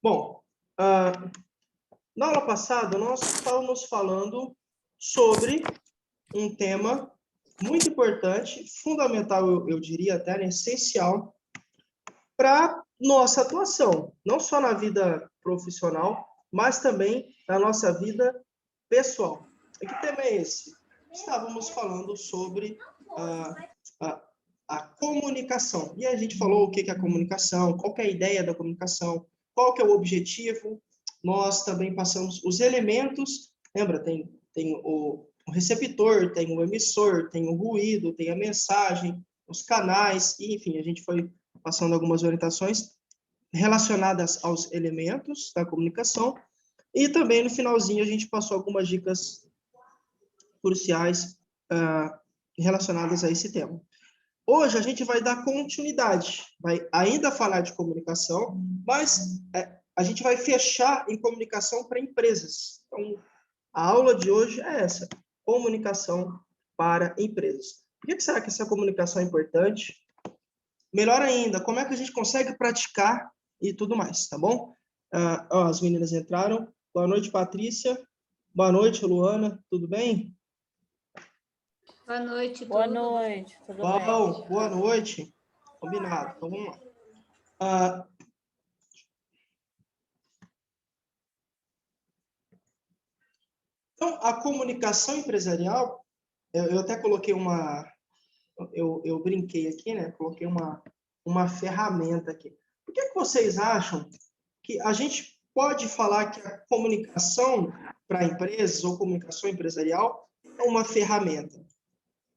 Bom, na aula passada, nós estávamos falando sobre um tema muito importante, fundamental, eu diria até, né, essencial, para nossa atuação, não só na vida profissional, mas também na nossa vida pessoal. E que tema é esse? Estávamos falando sobre a comunicação. E a gente falou o que é a comunicação, qual que é a ideia da comunicação, qual que é o objetivo. Nós também passamos os elementos. Lembra, tem o receptor, tem o emissor, tem o ruído, tem a mensagem, os canais, e, enfim, a gente foi passando algumas orientações relacionadas aos elementos da comunicação. E também, no finalzinho, a gente passou algumas dicas cruciais relacionadas a esse tema. Hoje a gente vai dar continuidade, vai ainda falar de comunicação, mas a gente vai fechar em comunicação para empresas. Então, a aula de hoje é essa, comunicação para empresas. Por que será que essa comunicação é importante? Melhor ainda, como é que a gente consegue praticar e tudo mais, tá bom? As meninas entraram. Boa noite, Patrícia. Boa noite, Luana. Tudo bem? Boa noite, tudo. Boa noite, tudo bem? Bom, boa noite. Combinado, então vamos lá. Então, a comunicação empresarial, eu até coloquei eu brinquei aqui, né? Coloquei uma ferramenta aqui. Por que vocês acham que a gente pode falar que a comunicação para empresas ou comunicação empresarial é uma ferramenta?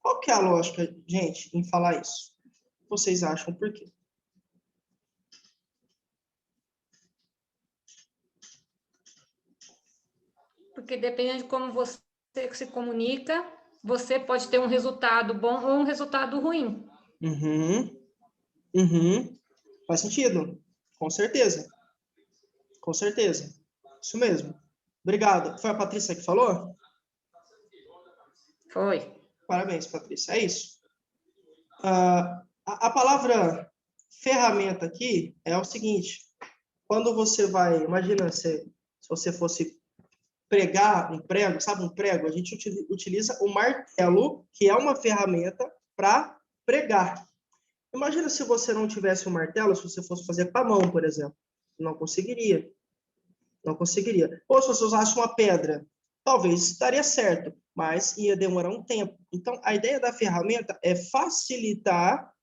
Qual que é a lógica, gente, em falar isso? Vocês acham por quê? Porque dependendo de como você se comunica, você pode ter um resultado bom ou um resultado ruim. Faz sentido. Com certeza. Com certeza. Isso mesmo. Obrigado. Foi a Patrícia que falou? Foi. Parabéns, Patrícia. É isso. A palavra ferramenta aqui é o seguinte. Quando você vai... Imagina se você fosse pregar um prego, sabe um prego? A gente utiliza o martelo, que é uma ferramenta para pregar. Imagina se você não tivesse um martelo, se você fosse fazer com a mão, por exemplo. Não conseguiria. Não conseguiria. Ou se você usasse uma pedra, talvez daria certo, mas ia demorar um tempo. Então, a ideia da ferramenta é facilitar,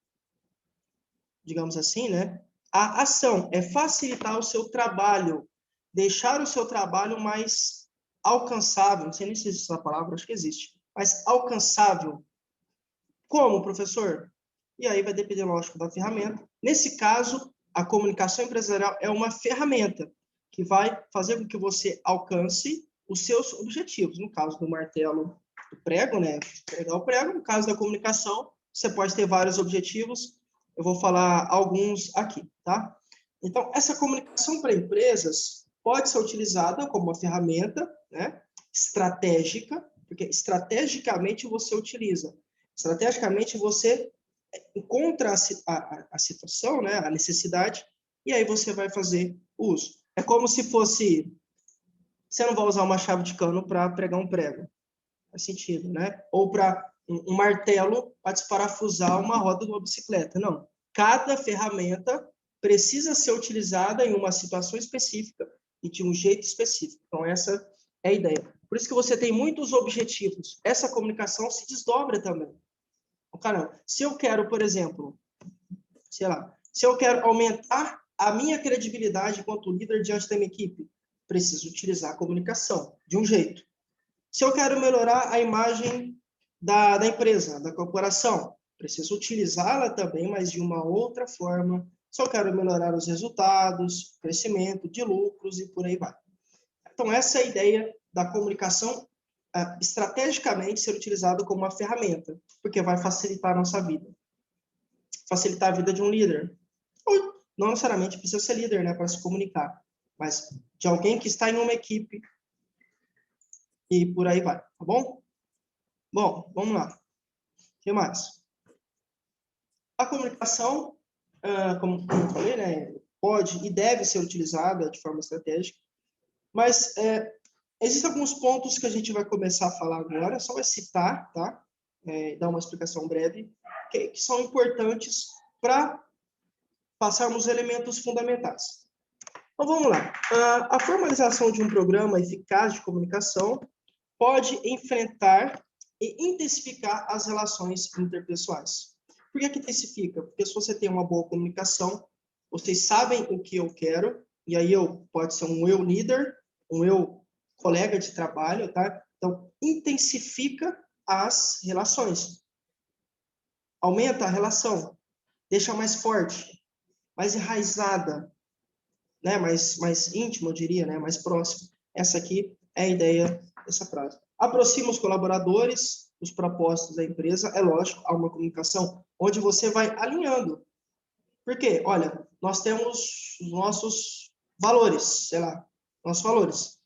digamos assim, né, a ação, é facilitar o seu trabalho, deixar o seu trabalho mais alcançável, não sei nem se existe essa palavra, acho que existe, mas alcançável. Como, professor? E aí vai depender, lógico, da ferramenta. Nesse caso, a comunicação empresarial é uma ferramenta que vai fazer com que você alcance os seus objetivos. No caso do martelo, do prego, né? Pregar o prego. No caso da comunicação, você pode ter vários objetivos. Eu vou falar alguns aqui, tá? Então, essa comunicação para empresas pode ser utilizada como uma ferramenta, né, estratégica, porque estrategicamente você utiliza. Estrategicamente você encontra a situação, né, a necessidade, e aí você vai fazer uso. É como se fosse... Você não vai usar uma chave de cano para pregar um prego. Faz sentido, né? Ou para um martelo para desparafusar uma roda de uma bicicleta. Não. Cada ferramenta precisa ser utilizada em uma situação específica e de um jeito específico. Então, essa é a ideia. Por isso que você tem muitos objetivos. Essa comunicação se desdobra também. Caramba, se eu quero, por exemplo, sei lá, se eu quero aumentar a minha credibilidade enquanto líder diante da minha equipe, preciso utilizar a comunicação de um jeito. Se eu quero melhorar a imagem da empresa, da corporação, preciso utilizá-la também, mas de uma outra forma. Se eu quero melhorar os resultados, crescimento de lucros e por aí vai. Então, essa é a ideia da comunicação estrategicamente ser utilizado como uma ferramenta, porque vai facilitar a nossa vida. Facilitar a vida de um líder. Ou não necessariamente precisa ser líder, né, para se comunicar, mas de alguém que está em uma equipe e por aí vai, tá bom? Bom, vamos lá. O que mais? A comunicação, como eu falei, né, pode e deve ser utilizada de forma estratégica, mas existem alguns pontos que a gente vai começar a falar agora, só vai citar, tá? Dar uma explicação breve, que são importantes para passarmos elementos fundamentais. Então, vamos lá. A formalização de um programa eficaz de comunicação pode enfrentar e intensificar as relações interpessoais. Por que intensifica? Porque se você tem uma boa comunicação, vocês sabem o que eu quero, e aí pode ser um eu líder, um eu colega de trabalho, tá? Então, intensifica as relações. Aumenta a relação, deixa mais forte, mais enraizada, né? mais íntima, eu diria, né? Mais próxima. Essa aqui é a ideia dessa frase. Aproxima os colaboradores, os propósitos da empresa. É lógico, há uma comunicação onde você vai alinhando. Por quê? Olha, nós temos os nossos valores, sei lá, nossos valores.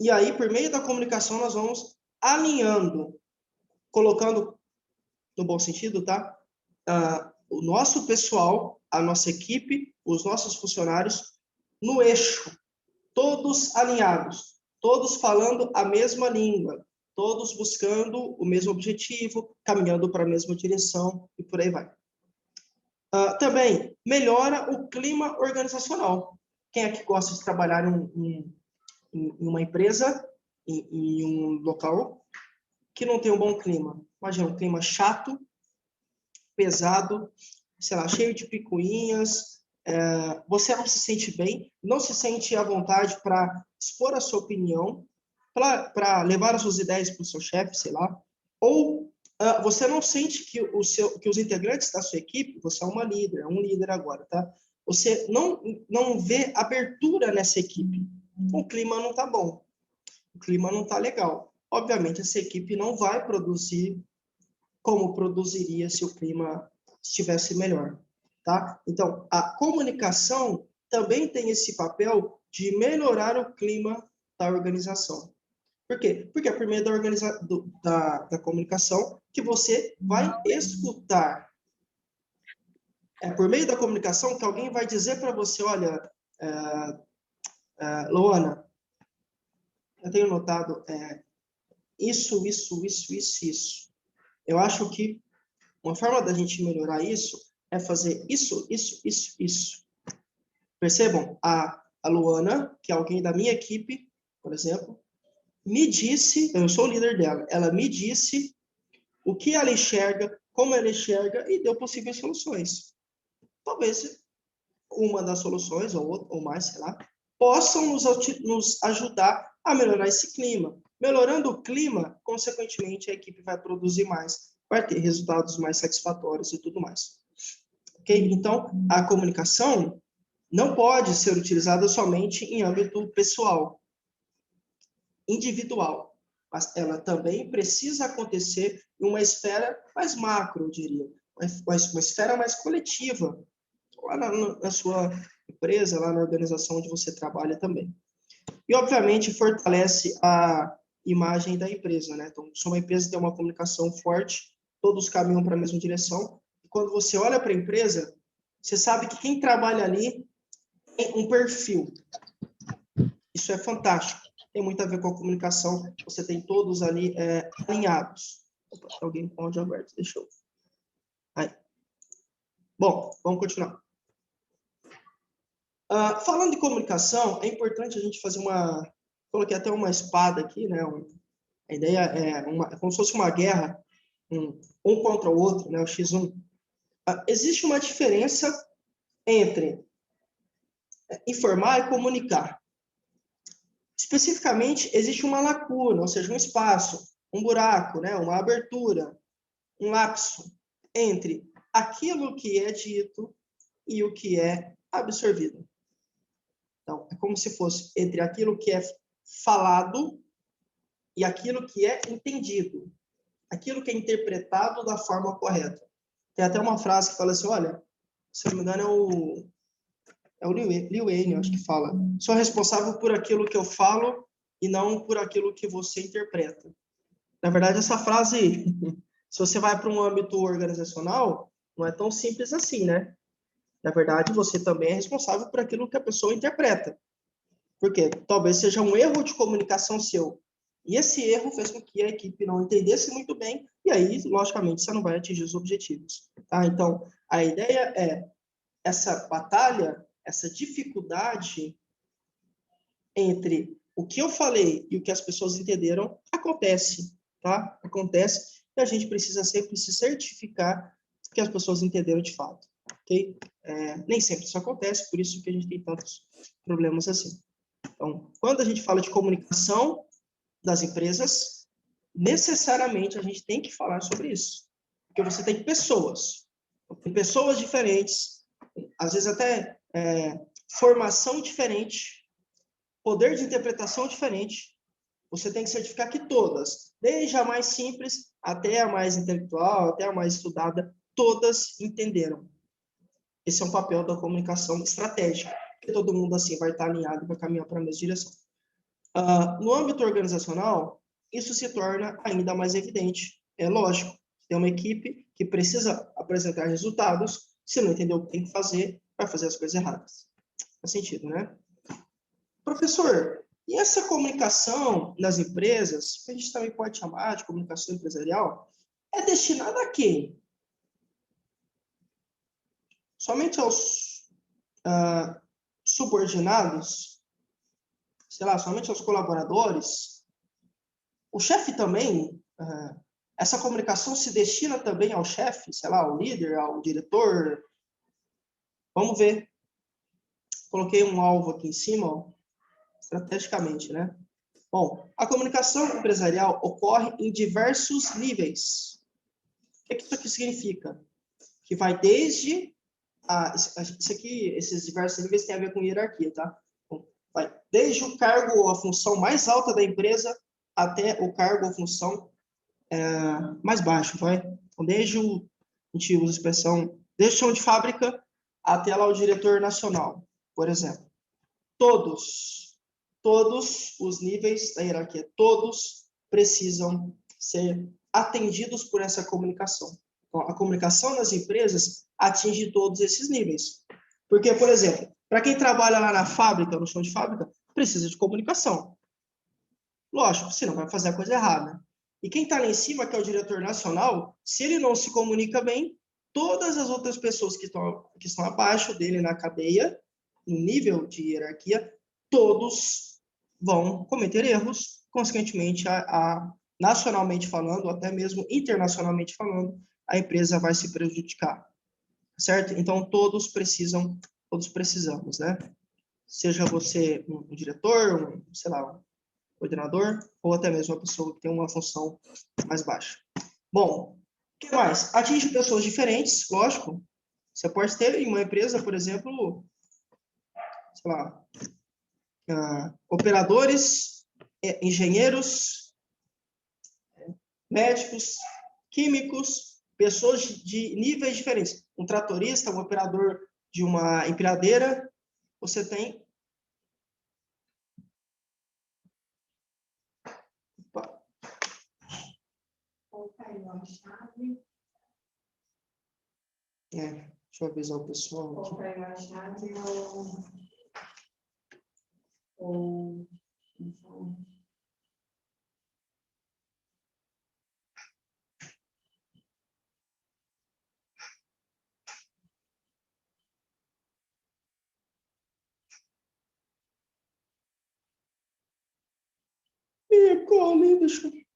E aí, por meio da comunicação, nós vamos alinhando, colocando, no bom sentido, tá? O nosso pessoal, a nossa equipe, os nossos funcionários, no eixo, todos alinhados, todos falando a mesma língua, todos buscando o mesmo objetivo, caminhando para a mesma direção e por aí vai. Também melhora o clima organizacional. Quem é que gosta de trabalhar em uma empresa, em um local que não tem um bom clima? Imagina um clima chato, pesado, sei lá, cheio de picuinhas, você não se sente bem, não se sente à vontade para expor a sua opinião, para levar as suas ideias para o seu chefe, sei lá, ou você não sente que os integrantes da sua equipe, você é um líder agora, tá? Você não vê abertura nessa equipe. O clima não está bom, o clima não está legal. Obviamente, essa equipe não vai produzir como produziria se o clima estivesse melhor, tá? Então, a comunicação também tem esse papel de melhorar o clima da organização. Por quê? Porque é por meio da comunicação que você vai escutar. É por meio da comunicação que alguém vai dizer para você, olha, Luana, eu tenho notado isso. Eu acho que uma forma da gente melhorar isso é fazer isso. Percebam? A Luana, que é alguém da minha equipe, por exemplo, me disse, eu sou o líder dela, ela me disse o que ela enxerga, como ela enxerga e deu possíveis soluções. Talvez uma das soluções, ou outra, ou mais, sei lá, possam nos ajudar a melhorar esse clima. Melhorando o clima, consequentemente, a equipe vai produzir mais, vai ter resultados mais satisfatórios e tudo mais. Ok? Então, a comunicação não pode ser utilizada somente em âmbito pessoal, individual, mas ela também precisa acontecer em uma esfera mais macro, eu diria, uma esfera mais coletiva, lá na sua empresa, lá na organização onde você trabalha também. E, obviamente, fortalece a imagem da empresa, né? Então, se uma empresa tem uma comunicação forte, todos caminham para a mesma direção, e quando você olha para a empresa, você sabe que quem trabalha ali tem um perfil. Isso é fantástico. Tem muito a ver com a comunicação. Você tem todos ali alinhados. Opa, alguém com áudio aberto. Deixa eu... Aí. Bom, vamos continuar. Falando de comunicação, é importante a gente fazer uma... Coloquei até uma espada aqui, né? A ideia é como se fosse uma guerra, um contra o outro, né? O X1. Existe uma diferença entre informar e comunicar. Especificamente, existe uma lacuna, ou seja, um espaço, um buraco, né? Uma abertura, um lapso entre aquilo que é dito e o que é absorvido. Então, é como se fosse entre aquilo que é falado e aquilo que é entendido, aquilo que é interpretado da forma correta. Tem até uma frase que fala assim, olha, se eu não me engano é o Lil Wayne, acho que fala, sou responsável por aquilo que eu falo e não por aquilo que você interpreta. Na verdade, essa frase, se você vai para um âmbito organizacional, não é tão simples assim, né? Na verdade, você também é responsável por aquilo que a pessoa interpreta. Porque talvez seja um erro de comunicação seu. E esse erro fez com que a equipe não entendesse muito bem, e aí, logicamente, você não vai atingir os objetivos. Tá? Então, a ideia é essa batalha, essa dificuldade entre o que eu falei e o que as pessoas entenderam, acontece, tá? Acontece, e a gente precisa sempre se certificar que as pessoas entenderam de fato, ok? Nem sempre isso acontece, por isso que a gente tem tantos problemas assim. Então, quando a gente fala de comunicação das empresas, necessariamente a gente tem que falar sobre isso. Porque você tem pessoas diferentes, às vezes até formação diferente, poder de interpretação diferente. Você tem que certificar que todas, desde a mais simples até a mais intelectual, até a mais estudada, todas entenderam. Esse é um papel da comunicação estratégica, que todo mundo assim vai estar alinhado e vai caminhar para a mesma direção. No âmbito organizacional, isso se torna ainda mais evidente. É lógico, tem uma equipe que precisa apresentar resultados, se não entender o que tem que fazer, vai fazer as coisas erradas. Faz sentido, né? Professor, e essa comunicação nas empresas, que a gente também pode chamar de comunicação empresarial, é destinada a quem? Somente aos subordinados? Sei lá, somente aos colaboradores? O chefe também, essa comunicação se destina também ao chefe, sei lá, ao líder, ao diretor? Vamos ver. Coloquei um alvo aqui em cima, ó, estrategicamente, né? Bom, a comunicação empresarial ocorre em diversos níveis. O que isso aqui significa? Que vai desde esses diversos níveis tem a ver com hierarquia, tá? Bom, vai desde o cargo ou a função mais alta da empresa até o cargo ou função mais baixo, vai? Então, desde a gente usa a expressão, desde o chão de fábrica até lá o diretor nacional, por exemplo. Todos os níveis da hierarquia, todos precisam ser atendidos por essa comunicação. Então, a comunicação nas empresas atinge todos esses níveis. Porque, por exemplo, para quem trabalha lá na fábrica, no chão de fábrica, precisa de comunicação. Lógico, senão vai fazer a coisa errada. E quem está lá em cima, que é o diretor nacional, se ele não se comunica bem, todas as outras pessoas que estão abaixo dele na cadeia, no nível de hierarquia, todos vão cometer erros, consequentemente, nacionalmente falando, ou até mesmo internacionalmente falando, a empresa vai se prejudicar, certo? Então, todos precisamos, né? Seja você um diretor, sei lá, um coordenador, ou até mesmo uma pessoa que tem uma função mais baixa. Bom, o que mais? Atinge pessoas diferentes, lógico. Você pode ter em uma empresa, por exemplo, sei lá, operadores, engenheiros, médicos, químicos, pessoas de níveis diferentes. Um tratorista, um operador de uma empilhadeira, você tem... Opa. Deixa eu avisar o pessoal aqui. Calma, deixa eu...